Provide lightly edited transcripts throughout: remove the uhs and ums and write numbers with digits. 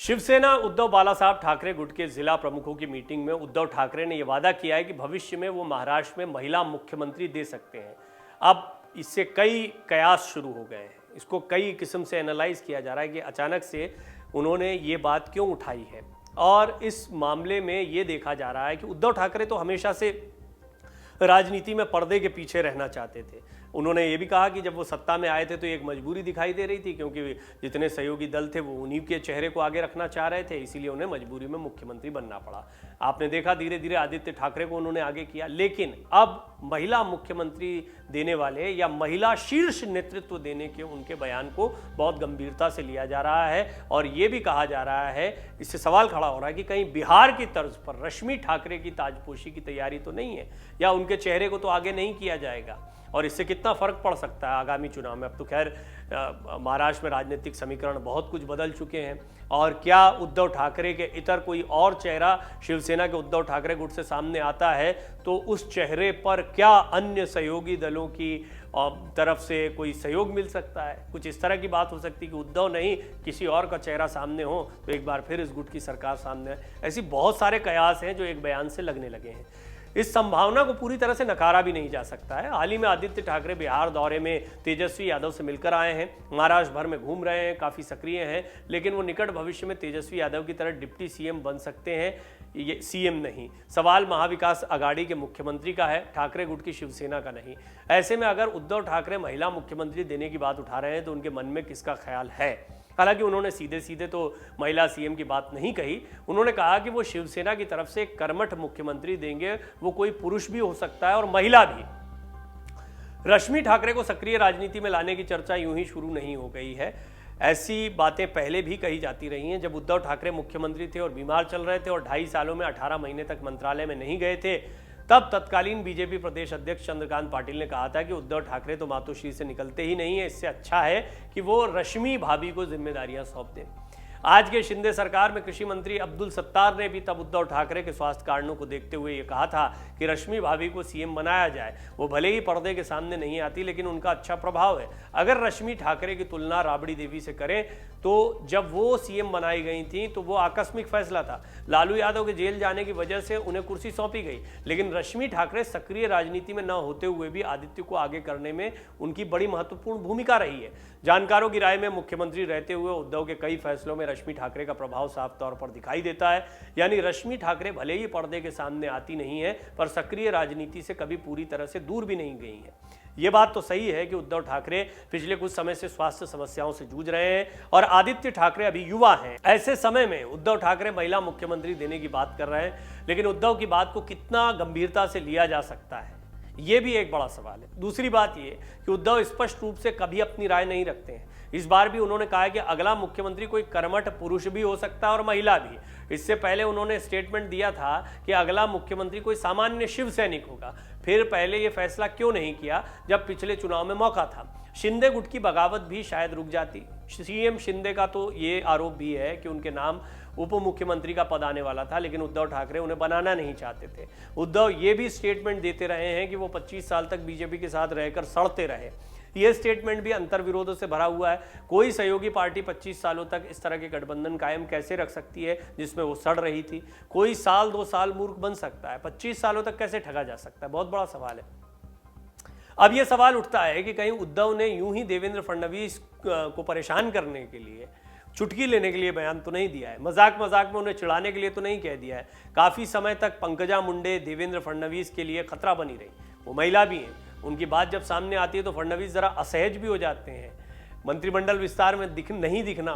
शिवसेना उद्धव बालासाहब ठाकरे गुट के जिला प्रमुखों की मीटिंग में उद्धव ठाकरे ने यह वादा किया है कि भविष्य में वो महाराष्ट्र में महिला मुख्यमंत्री दे सकते हैं। अब इससे कई कयास शुरू हो गए हैं, इसको कई किस्म से एनालाइज किया जा रहा है कि अचानक से उन्होंने ये बात क्यों उठाई है। और इस मामले में ये देखा जा रहा है कि उद्धव ठाकरे तो हमेशा से राजनीति में पर्दे के पीछे रहना चाहते थे। उन्होंने ये भी कहा कि जब वो सत्ता में आए थे तो एक मजबूरी दिखाई दे रही थी, क्योंकि जितने सहयोगी दल थे वो उन्हीं के चेहरे को आगे रखना चाह रहे थे, इसीलिए उन्हें मजबूरी में मुख्यमंत्री बनना पड़ा। आपने देखा धीरे धीरे आदित्य ठाकरे को उन्होंने आगे किया, लेकिन अब महिला मुख्यमंत्री देने वाले या महिला शीर्ष नेतृत्व देने के उनके बयान को बहुत गंभीरता से लिया जा रहा है। और ये भी कहा जा रहा है, इससे सवाल खड़ा हो रहा है कि कहीं बिहार की तर्ज पर रश्मि ठाकरे की ताजपोशी की तैयारी तो नहीं है, या उनके चेहरे को तो आगे नहीं किया जाएगा, और इससे कितना फर्क पड़ सकता है आगामी चुनाव में। अब तो खैर महाराष्ट्र में राजनीतिक समीकरण बहुत कुछ बदल चुके हैं, और क्या उद्धव ठाकरे के इतर कोई और चेहरा शिवसेना के उद्धव ठाकरे गुट से सामने आता है तो उस चेहरे पर क्या अन्य सहयोगी दलों की तरफ से कोई सहयोग मिल सकता है। कुछ इस तरह की बात हो सकती है कि उद्धव नहीं किसी और का चेहरा सामने हो तो एक बार फिर इस गुट की सरकार सामने आए। ऐसी बहुत सारे कयास हैं जो एक बयान से लगने लगे हैं। इस संभावना को पूरी तरह से नकारा भी नहीं जा सकता है। हाल ही में आदित्य ठाकरे बिहार दौरे में तेजस्वी यादव से मिलकर आए हैं, महाराष्ट्र भर में घूम रहे हैं, काफ़ी सक्रिय हैं, लेकिन वो निकट भविष्य में तेजस्वी यादव की तरह डिप्टी सीएम बन सकते हैं, ये सीएम नहीं। सवाल महाविकास अघाड़ी के मुख्यमंत्री का है, ठाकरे गुट की शिवसेना का नहीं। ऐसे में अगर उद्धव ठाकरे महिला मुख्यमंत्री देने की बात उठा रहे हैं तो उनके मन में किसका ख्याल है। हालांकि उन्होंने सीधे सीधे तो महिला सीएम की बात नहीं कही, उन्होंने कहा कि वो शिवसेना की तरफ से एक कर्मठ मुख्यमंत्री देंगे, वो कोई पुरुष भी हो सकता है और महिला भी। रश्मि ठाकरे को सक्रिय राजनीति में लाने की चर्चा यूं ही शुरू नहीं हो गई है। ऐसी बातें पहले भी कही जाती रही हैं। जब उद्धव ठाकरे मुख्यमंत्री थे और बीमार चल रहे थे और 2.5 सालों में 18 महीने तक मंत्रालय में नहीं गए थे, तब तत्कालीन बीजेपी प्रदेश अध्यक्ष चंद्रकांत पाटिल ने कहा था कि उद्धव ठाकरे तो मातोश्री से निकलते ही नहीं है, इससे अच्छा है कि वो रश्मि भाभी को जिम्मेदारियां सौंप दें। आज के शिंदे सरकार में कृषि मंत्री अब्दुल सत्तार ने भी तब उद्धव ठाकरे के स्वास्थ्य कारणों को देखते हुए ये कहा था कि रश्मि भाभी को सीएम बनाया जाए। वो भले ही पर्दे के सामने नहीं आती, लेकिन उनका अच्छा प्रभाव है। अगर रश्मि ठाकरे की तुलना राबड़ी देवी से करें तो जब वो सीएम बनाई गई थी तो वो आकस्मिक फैसला था। लालू यादव के जेल जाने की वजह से उन्हें कुर्सी सौंपी गई, लेकिन रश्मि ठाकरे सक्रिय राजनीति में न होते हुए भी आदित्य को आगे करने में उनकी बड़ी महत्वपूर्ण भूमिका रही है। जानकारों की राय में मुख्यमंत्री रहते हुए उद्धव के कई फैसलों में रश्मि ठाकरे का प्रभाव साफ तौर पर दिखाई देता है। यानी रश्मि ठाकरे भले ही पर्दे के सामने आती नहीं है, पर सक्रिय राजनीति से कभी पूरी तरह से दूर भी नहीं गई है। ये बात तो सही है कि उद्धव ठाकरे पिछले कुछ समय से स्वास्थ्य समस्याओं से जूझ रहे हैं और आदित्य ठाकरे अभी युवा हैं। ऐसे समय में उद्धव ठाकरे महिला मुख्यमंत्री देने की बात कर रहे हैं, लेकिन उद्धव की बात को कितना गंभीरता से लिया जा सकता है, ये भी एक बड़ा सवाल है। दूसरी बात ये कि उद्धव स्पष्ट रूप से कभी अपनी राय नहीं रखते हैं। इस बार भी उन्होंने कहा है कि अगला मुख्यमंत्री कोई कर्मठ पुरुष भी हो सकता है और महिला भी। इससे पहले उन्होंने स्टेटमेंट दिया था कि अगला मुख्यमंत्री कोई सामान्य शिव सैनिक होगा। फिर पहले ये फैसला क्यों नहीं किया जब पिछले चुनाव में मौका था। शिंदे गुट की बगावत भी शायद रुक जाती। सीएम शिंदे का तो ये आरोप भी है कि उनके नाम उप मुख्यमंत्री का पद आने वाला था, लेकिन उद्धव ठाकरे उन्हें बनाना नहीं चाहते थे। उद्धव ये भी स्टेटमेंट देते रहे हैं कि वो 25 साल तक बीजेपी के साथ रहकर सड़ते रहे। ये स्टेटमेंट भी अंतर्विरोधों से भरा हुआ है। कोई सहयोगी पार्टी 25 सालों तक इस तरह के गठबंधन कायम कैसे रख सकती है जिसमें वो सड़ रही थी। कोई साल 2 साल मूर्ख बन सकता है, 25 सालों तक कैसे ठगा जा सकता है, बहुत बड़ा सवाल है। अब ये सवाल उठता है कि कहीं उद्धव ने यूं ही देवेंद्र फडणवीस को परेशान करने के लिए, चुटकी लेने के लिए बयान तो नहीं दिया है, मजाक मजाक में उन्हें चिढ़ाने के लिए तो नहीं कह दिया है। काफ़ी समय तक पंकजा मुंडे देवेंद्र फडणवीस के लिए खतरा बनी रही। वो महिला भी हैं, उनकी बात जब सामने आती है तो फडणवीस जरा असहज भी हो जाते हैं। मंत्रिमंडल विस्तार में नहीं दिखना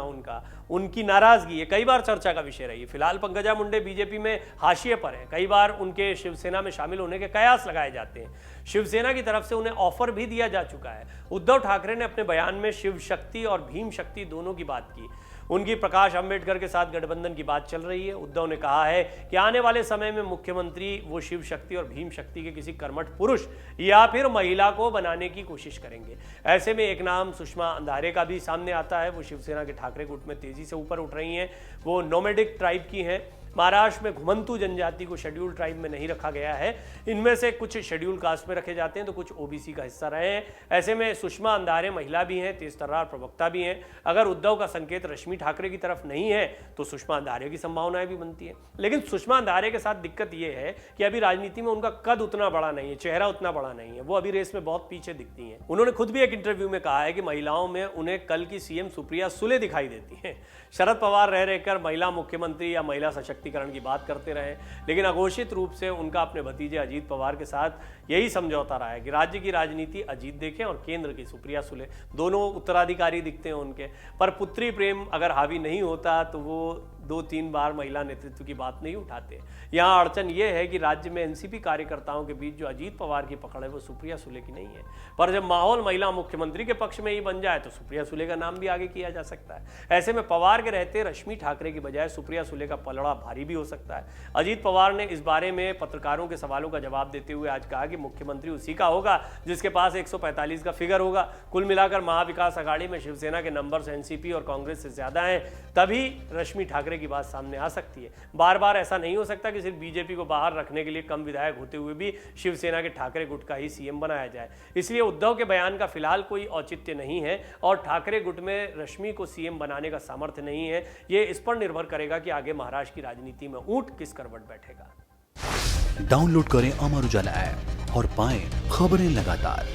उनकी नाराजगी ये कई बार चर्चा का विषय रही है। फिलहाल पंकजा मुंडे बीजेपी में हाशिए पर है। कई बार उनके शिवसेना में शामिल होने के कयास लगाए जाते हैं। शिवसेना की तरफ से उन्हें ऑफर भी दिया जा चुका है। उद्धव ठाकरे ने अपने बयान में शिव शक्ति और भीम शक्ति दोनों की बात की। उनकी प्रकाश अंबेडकर के साथ गठबंधन की बात चल रही है। उद्धव ने कहा है कि आने वाले समय में मुख्यमंत्री वो शिव शक्ति और भीम शक्ति के किसी कर्मठ पुरुष या फिर महिला को बनाने की कोशिश करेंगे। ऐसे में एक नाम सुषमा अंधारे का भी सामने आता है। वो शिवसेना के ठाकरे गुट में तेजी से ऊपर उठ रही हैं। वो नोमैडिक ट्राइब की हैं, महाराष्ट्र में घुमंतू जनजाति को शेड्यूल ट्राइब में नहीं रखा गया है। इनमें से कुछ शेड्यूल कास्ट में रखे जाते हैं तो कुछ ओबीसी का हिस्सा रहे हैं। ऐसे में सुषमा अंधारे महिला भी हैं, तेज-तर्रार प्रवक्ता भी हैं। अगर उद्धव का संकेत रश्मि ठाकरे की तरफ नहीं है तो सुषमा अंधारे की संभावनाएं भी बनती है। लेकिन सुषमा अंधारे के साथ दिक्कत यह है कि अभी राजनीति में उनका कद उतना बड़ा नहीं है, चेहरा उतना बड़ा नहीं है, वो अभी रेस में बहुत पीछे दिखती हैं। उन्होंने खुद भी एक इंटरव्यू में कहा है कि महिलाओं में उन्हें कल की सीएम सुप्रिया सुले दिखाई देती हैं। शरद पवार रह रहकर महिला मुख्यमंत्री या महिला सशक्तिकरण की बात करते रहे, लेकिन अघोषित रूप से उनका अपने भतीजे अजीत पवार के साथ यही समझौता रहा है कि राज्य की राजनीति अजीत देखें और केंद्र की सुप्रिया सुले, दोनों उत्तराधिकारी दिखते हैं उनके। पर पुत्री प्रेम अगर हावी नहीं होता तो वो 2-3 बार महिला नेतृत्व की बात नहीं उठाते। यहाँ अड़चन यह है कि राज्य में एनसीपी कार्यकर्ताओं के बीच जो अजीत पवार की पकड़ है वो सुप्रिया सुले की नहीं है। पर जब माहौल महिला मुख्यमंत्री के पक्ष में ही बन जाए तो सुप्रिया सुले का नाम भी आगे किया जा सकता है। ऐसे में पवार के रहते रश्मि ठाकरे की बजाय सुप्रिया सुले का पलड़ा भारी भी हो सकता है। अजीत पवार ने इस बारे में पत्रकारों के सवालों का जवाब देते हुए आज कहा कि मुख्यमंत्री उसी का होगा जिसके पास 145 का फिगर होगा। कुल मिलाकर महाविकास अघाड़ी में शिवसेना के नंबर्स एनसीपी और कांग्रेस से ज्यादा हैं, तभी रश्मि ठाकरे की बात सामने आ सकती है। बार बार ऐसा नहीं हो सकता कि सिर्फ बीजेपी को बाहर रखने के लिए कम विधायक होते हुए भी शिवसेना के ठाकरे गुट का ही सीएम बनाया जाए। इसलिए उद्धव के बयान का फिलहाल कोई औचित्य नहीं है और ठाकरे गुट में रश्मि को सीएम बनाने का सामर्थ्य नहीं है। ये इस पर निर्भर करेगा कि आगे महाराष्ट्र की राजनीति में ऊंट किस करवट बैठेगा। डाउनलोड करें अमर उजाला ऐप और पाएं खबरें लगातार।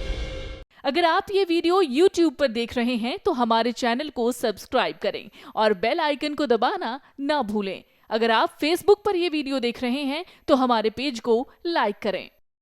अगर आप ये वीडियो YouTube पर देख रहे हैं तो हमारे चैनल को सब्सक्राइब करें और बेल आइकन को दबाना ना भूलें। अगर आप Facebook पर ये वीडियो देख रहे हैं तो हमारे पेज को लाइक करें।